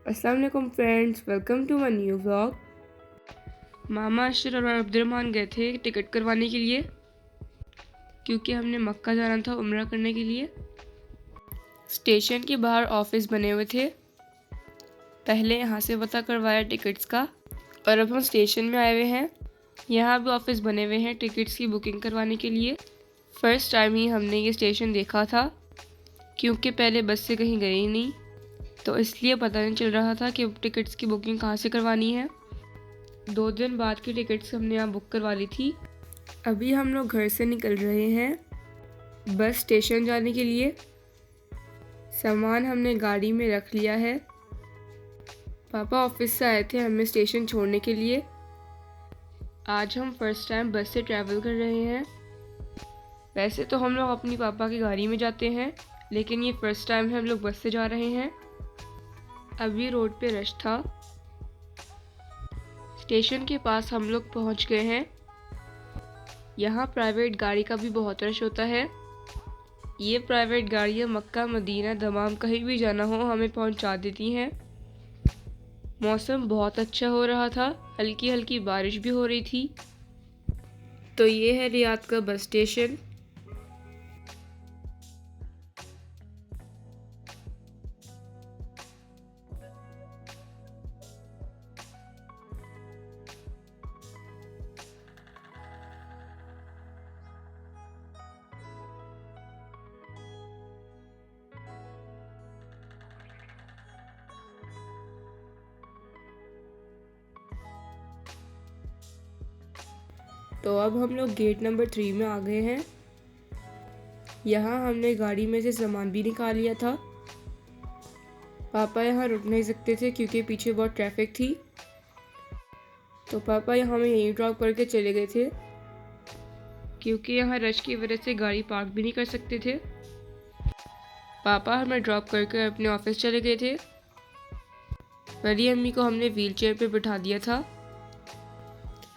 अस्सलाम वालेकुम friends, welcome to my new vlog. मामा अशर और अब्दुर्रहमान गए थे टिकट करवाने के लिए, क्योंकि हमने मक्का जाना था उम्रा करने के लिए। स्टेशन के बाहर ऑफिस बने हुए थे। पहले यहाँ से पता करवाया टिकट्स का, और अब हम स्टेशन में आए हुए हैं। यहाँ भी ऑफिस बने हुए हैं टिकट्स की बुकिंग करवाने के लिए। फर्स्ट टाइम ही हमने ये स्टेशन देखा था, क्योंकि पहले बस से कहीं गए ही नहीं, तो इसलिए पता नहीं चल रहा था कि टिकट्स की बुकिंग कहाँ से करवानी है। 2 दिन बाद की टिकट्स हमने यहाँ बुक करवा ली थी। अभी हम लोग घर से निकल रहे हैं बस स्टेशन जाने के लिए। सामान हमने गाड़ी में रख लिया है। पापा ऑफिस से आए थे हमें स्टेशन छोड़ने के लिए। आज हम फर्स्ट टाइम बस से ट्रैवल कर रहे हैं। वैसे तो हम लोग अपनी पापा की गाड़ी में जाते हैं, लेकिन ये फर्स्ट टाइम है हम लोग बस से जा रहे हैं। अभी रोड पे रश था। स्टेशन के पास हम लोग पहुंच गए हैं। यहाँ प्राइवेट गाड़ी का भी बहुत रश होता है। ये प्राइवेट गाड़ियाँ मक्का, मदीना, दमाम कहीं भी जाना हो हमें पहुंचा देती हैं। मौसम बहुत अच्छा हो रहा था, हल्की हल्की बारिश भी हो रही थी। तो ये है रियाद का बस स्टेशन। तो अब हम लोग गेट नंबर 3 में आ गए हैं। यहाँ हमने गाड़ी में से सामान भी निकाल लिया था। पापा यहाँ रुक नहीं सकते थे क्योंकि पीछे बहुत ट्रैफिक थी, तो पापा यहाँ हमें यहीं ड्रॉप करके चले गए थे, क्योंकि यहाँ रश की वजह से गाड़ी पार्क भी नहीं कर सकते थे। पापा हमें ड्रॉप करके अपने ऑफिस चले गए थे। बड़ी अम्मी को हमने व्हील चेयर पर बिठा दिया था।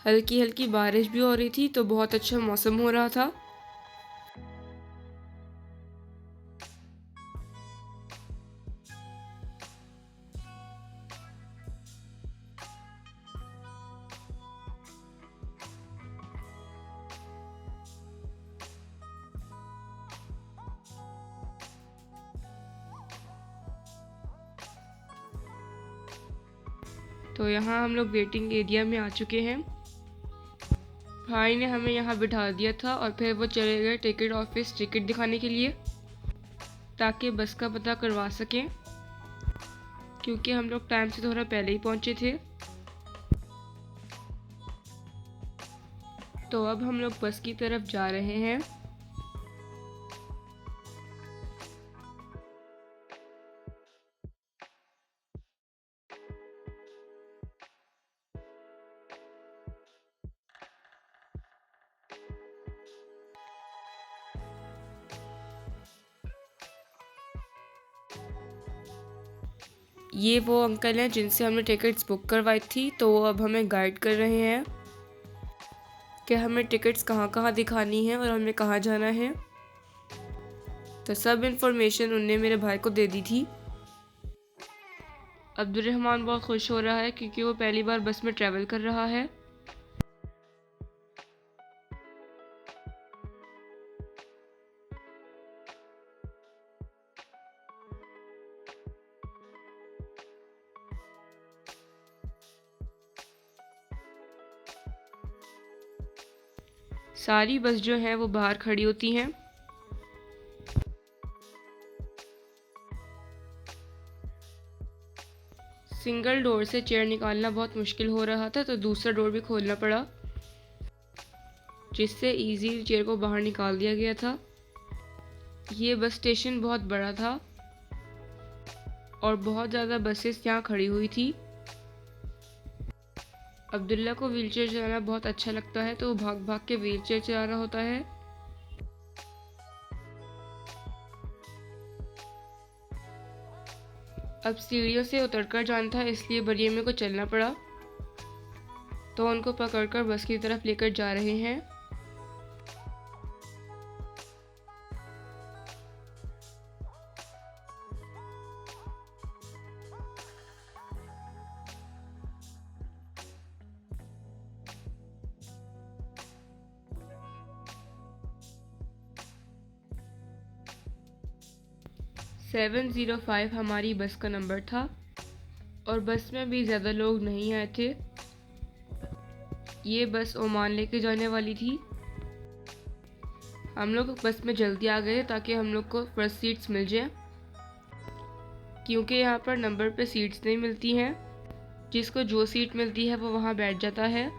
हल्की हल्की बारिश भी हो रही थी, तो बहुत अच्छा मौसम हो रहा था। तो यहाँ हम लोग वेटिंग एरिया में आ चुके हैं। भाई ने हमें यहाँ बिठा दिया था और फिर वो चले गए टिकट ऑफिस टिकट दिखाने के लिए, ताकि बस का पता करवा सकें, क्योंकि हम लोग टाइम से थोड़ा पहले ही पहुँचे थे। तो अब हम लोग बस की तरफ जा रहे हैं। ये वो अंकल हैं जिनसे हमने टिकट्स बुक करवाई थी, तो वो अब हमें गाइड कर रहे हैं कि हमें टिकट्स कहाँ कहाँ दिखानी है और हमें कहाँ जाना है। तो सब इन्फॉर्मेशन उनने मेरे भाई को दे दी थी। अब्दुर्रहमान बहुत खुश हो रहा है क्योंकि वो पहली बार बस में ट्रैवल कर रहा है। सारी बस जो है वो बाहर खड़ी होती हैं। सिंगल डोर से चेयर निकालना बहुत मुश्किल हो रहा था, तो दूसरा डोर भी खोलना पड़ा, जिससे इजी चेयर को बाहर निकाल दिया गया था। ये बस स्टेशन बहुत बड़ा था और बहुत ज़्यादा बसेस यहाँ खड़ी हुई थी। अब्दुल्ला को व्हीलचेयर चलाना बहुत अच्छा लगता है, तो वो भाग भाग के व्हीलचेयर चला रहा होता है। अब सीढ़ियों से उतरकर जाना था, इसलिए बड़ी अम्मी को चलना पड़ा, तो उनको पकड़कर बस की तरफ लेकर जा रहे हैं। 705 हमारी बस का नंबर था और बस में भी ज़्यादा लोग नहीं आए थे। ये बस ओमान लेके जाने वाली थी। हम लोग बस में जल्दी आ गए ताकि हम लोग को फर्स्ट सीट्स मिल जाए, क्योंकि यहाँ पर नंबर पे सीट्स नहीं मिलती हैं। जिसको जो सीट मिलती है वो वहाँ बैठ जाता है।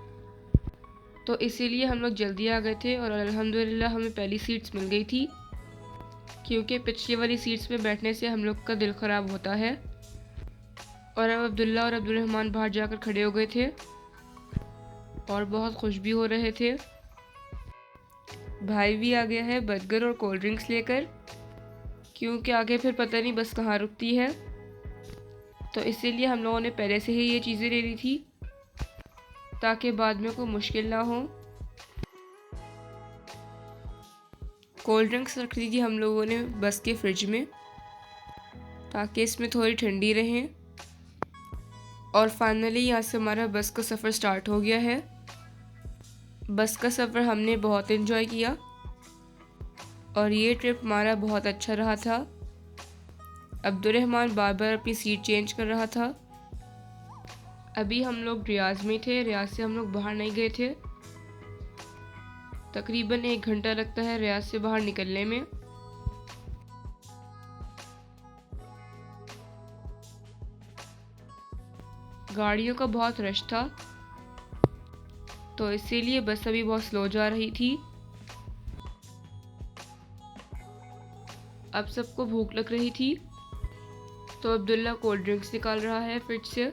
तो इसीलिए हम लोग जल्दी आ गए थे और अल्हम्दुलिल्लाह हमें पहली सीट्स मिल गई थी, क्योंकि पिछली वाली सीट्स पे बैठने से हम लोग का दिल ख़राब होता है। और अब अब्दुल्ला और अब्दुर्रहमान बाहर जाकर खड़े हो गए थे और बहुत खुश भी हो रहे थे। भाई भी आ गया है बर्गर और कोल्ड ड्रिंक्स लेकर, क्योंकि आगे फिर पता नहीं बस कहाँ रुकती है। तो इसीलिए हम लोगों ने पहले से ही ये चीज़ें ले ली थी ताकि बाद में कोई मुश्किल ना हो। कोल्ड ड्रिंक्स रख ली थी हम लोगों ने बस के फ्रिज में ताकि इसमें थोड़ी ठंडी रहें। और फाइनली यहाँ से हमारा बस का सफ़र स्टार्ट हो गया है। बस का सफ़र हमने बहुत इन्जॉय किया और ये ट्रिप हमारा बहुत अच्छा रहा था। अब्दुर्रहमान बार बार अपनी सीट चेंज कर रहा था। अभी हम लोग रियाज में थे, रियाज से हम लोग बाहर नहीं गए थे। तकरीबन 1 घंटा लगता है रियाज से बाहर निकलने में। गाड़ियों का बहुत रश था, तो इसीलिए बस अभी बहुत स्लो जा रही थी। अब सबको भूख लग रही थी, तो अब्दुल्ला कोल्ड ड्रिंक्स निकाल रहा है फ्रिज से।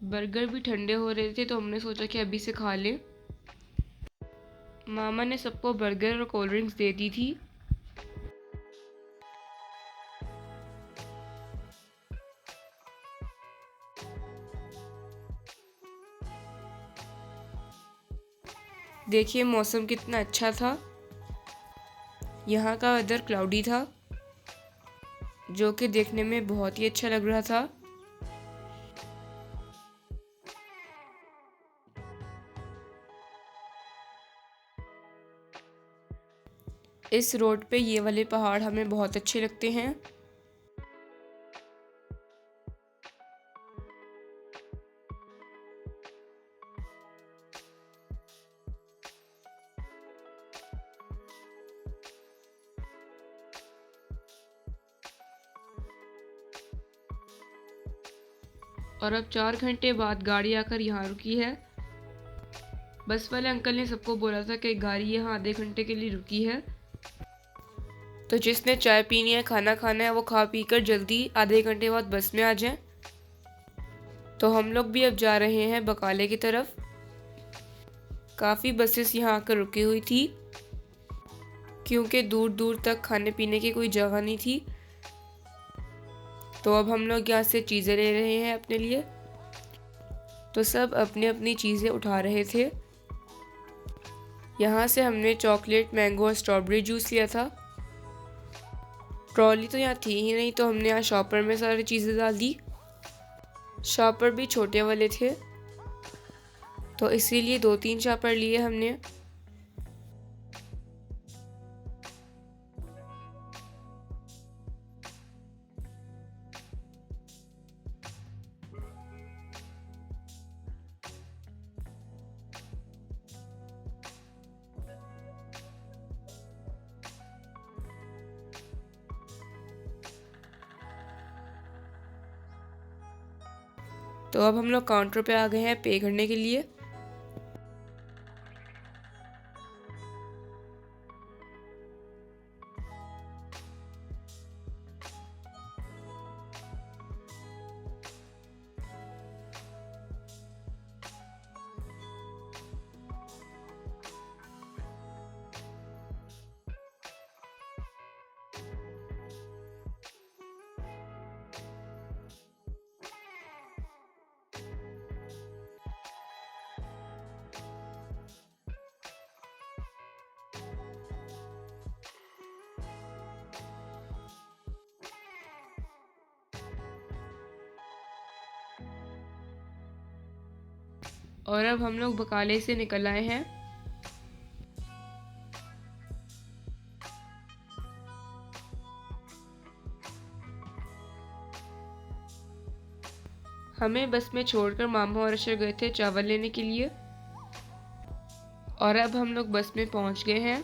बर्गर भी ठंडे हो रहे थे, तो हमने सोचा कि अभी से खा लें। मामा ने सबको बर्गर और कोल्ड ड्रिंक्स दे दी थी। देखिए मौसम कितना अच्छा था। यहाँ का वेदर क्लाउडी था, जो कि देखने में बहुत ही अच्छा लग रहा था। इस रोड पे ये वाले पहाड़ हमें बहुत अच्छे लगते हैं। और अब 4 घंटे बाद गाड़ी आकर यहाँ रुकी है। बस वाले अंकल ने सबको बोला था कि गाड़ी यहाँ आधे घंटे के लिए रुकी है, तो जिसने चाय पीनी है, खाना खाना है, वो खा पी कर जल्दी आधे घंटे बाद बस में आ जाए। तो हम लोग भी अब जा रहे हैं बकाले की तरफ। काफ़ी बसेस यहाँ आकर रुकी हुई थी, क्योंकि दूर दूर तक खाने पीने की कोई जगह नहीं थी। तो अब हम लोग यहाँ से चीज़ें ले रहे हैं अपने लिए। तो सब अपनी अपनी चीज़ें उठा रहे थे। यहाँ से हमने चॉकलेट, मैंगो और स्ट्रॉबेरी जूस लिया था। ट्रॉली तो यहाँ थी ही नहीं, तो हमने यहाँ शॉपर में सारी चीज़ें डाल दी। शॉपर भी छोटे वाले थे, तो इसीलिए 2-3 शॉपर लिए हमने। तो अब हम लोग काउंटर पे आ गए हैं पे करने के लिए। और अब हम लोग बकाले से निकल आए हैं। हमें बस में छोड़कर मामा और अशर गए थे चावल लेने के लिए और अब हम लोग बस में पहुंच गए हैं।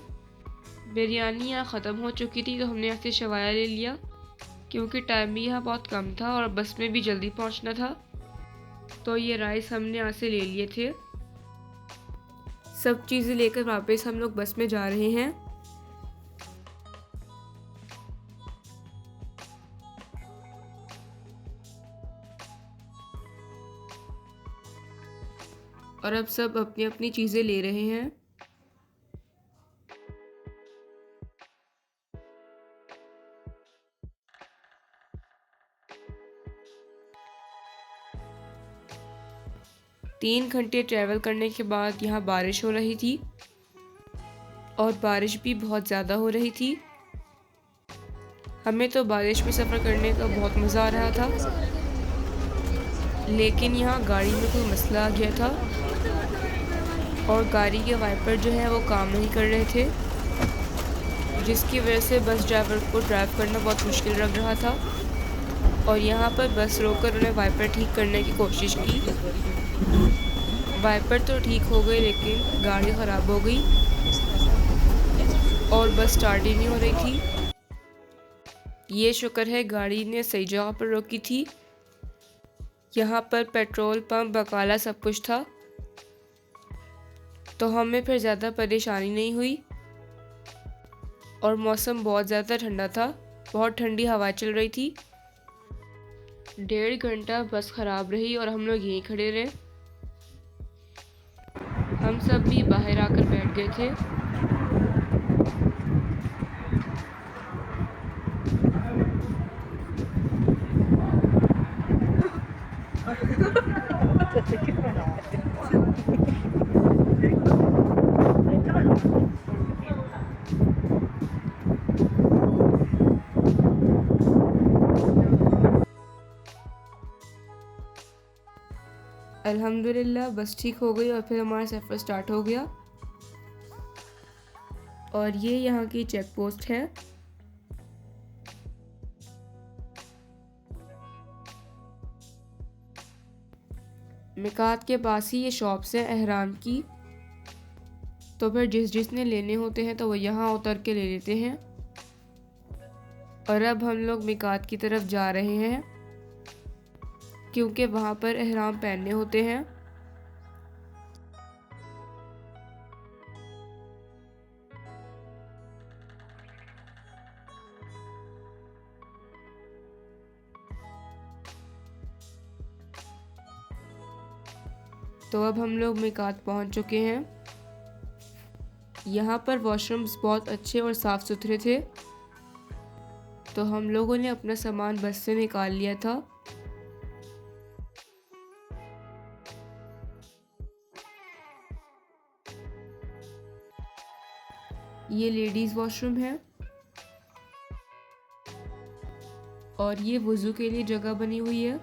बिरयानी यहाँ ख़त्म हो चुकी थी तो हमने यहाँ से शवाया ले लिया क्योंकि टाइम भी यहाँ बहुत कम था और बस में भी जल्दी पहुंचना था। तो ये राइस हमने यहाँ से ले लिए थे। सब चीज़ें लेकर वापस हम लोग बस में जा रहे हैं। और अब सब अपनी अपनी चीज़ें ले रहे हैं। तीन घंटे ट्रैवल करने के बाद यहाँ बारिश हो रही थी और बारिश भी बहुत ज़्यादा हो रही थी। हमें तो बारिश में सफ़र करने का बहुत मज़ा आ रहा था, लेकिन यहाँ गाड़ी में कोई मसला आ गया था और गाड़ी के वाइपर जो है वो काम नहीं कर रहे थे, जिसकी वजह से बस ड्राइवर को ड्राइव करना बहुत मुश्किल लग रहा था। और यहाँ पर बस रोककर उन्हें वाइपर ठीक करने की कोशिश की। वाइपर तो ठीक हो गए लेकिन गाड़ी ख़राब हो गई और बस स्टार्ट ही नहीं हो रही थी। ये शुक्र है गाड़ी ने सही जगह पर रोकी थी। यहाँ पर पेट्रोल पंप बकाला सब कुछ था, तो हमें फिर ज़्यादा परेशानी नहीं हुई। और मौसम बहुत ज़्यादा ठंडा था, बहुत ठंडी हवा चल रही थी। 1.5 घंटा बस ख़राब रही और हम लोग यहीं खड़े रहे। हम सब भी बाहर आकर बैठ गए थे। अल्हम्दुलिल्लाह बस ठीक हो गई और फिर हमारा सफ़र स्टार्ट हो गया। और ये यहाँ की चेक पोस्ट है। मिकात के पास ही ये शॉप्स है एहराम की, तो फिर जिसने लेने होते हैं तो वो यहाँ उतर के ले लेते हैं। और अब हम लोग मिकात की तरफ जा रहे हैं क्योंकि वहाँ पर एहराम पहनने होते हैं। तो अब हम लोग मिकात पहुँच चुके हैं। यहाँ पर वॉशरूम्स बहुत अच्छे और साफ़ सुथरे थे, तो हम लोगों ने अपना सामान बस से निकाल लिया था। ये लेडीज़ वॉशरूम है और ये वज़ू के लिए जगह बनी हुई है।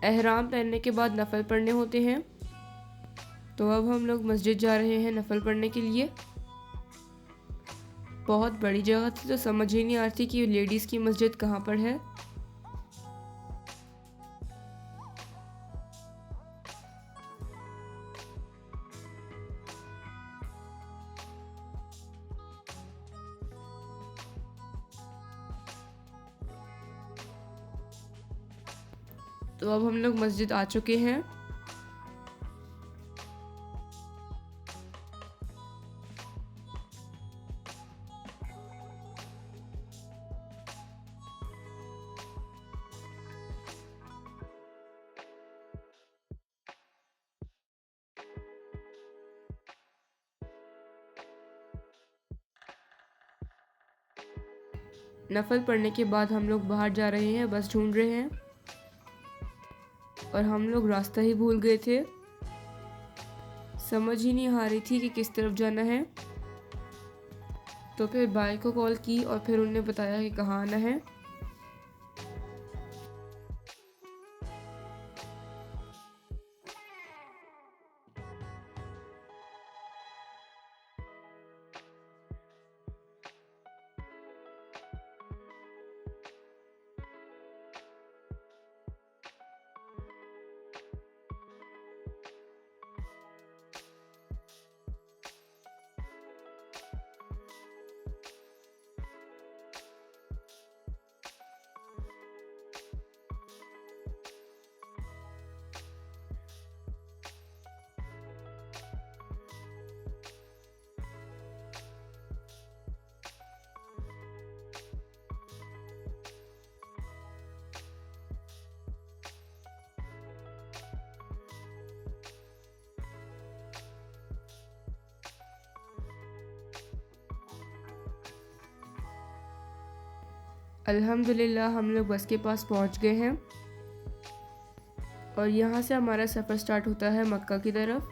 एहराम पहनने के बाद नफल पढ़ने होते हैं, तो अब हम लोग मस्जिद जा रहे हैं नफल पढ़ने के लिए। बहुत बड़ी जगह थी तो समझ ही नहीं आ रही थी कि लेडीज़ की मस्जिद कहाँ पर है। तो अब हम लोग मस्जिद आ चुके हैं। नफल पढ़ने के बाद हम लोग बाहर जा रहे हैं, बस ढूंढ रहे हैं और हम लोग रास्ता ही भूल गए थे। समझ ही नहीं आ रही थी कि किस तरफ जाना है। तो फिर भाई को कॉल की और फिर उन्होंने बताया कि कहाँ आना है। अल्हम्दुलिल्लाह हम लोग बस के पास पहुंच गए हैं और यहाँ से हमारा सफ़र स्टार्ट होता है मक्का की तरफ।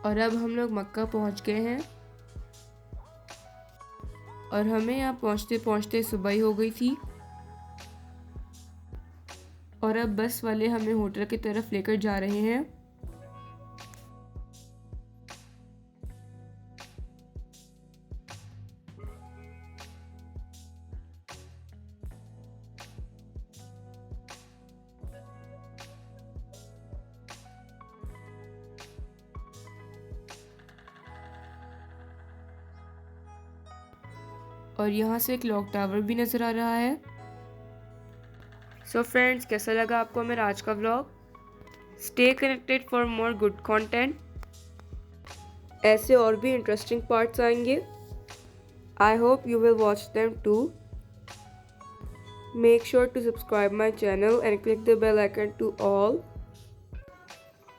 और अब हम लोग मक्का पहुंच गए हैं और हमें यहाँ पहुंचते पहुंचते सुबह ही हो गई थी और अब बस वाले हमें होटल की तरफ लेकर जा रहे हैं। और यहाँ से एक क्लॉक टावर भी नज़र आ रहा है। सो फ्रेंड्स, कैसा लगा आपको मेरा आज का vlog? Stay connected for more good content. ऐसे और भी इंटरेस्टिंग पार्ट्स आएंगे। I hope you will watch them too. Make sure to subscribe my channel and click the bell icon to all.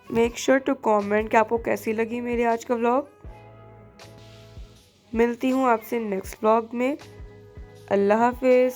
Make sure to comment कि आपको कैसी लगी मेरे आज का व्लॉग। मिलती हूँ आपसे नेक्स्ट व्लॉग में। अल्लाह हाफिज़।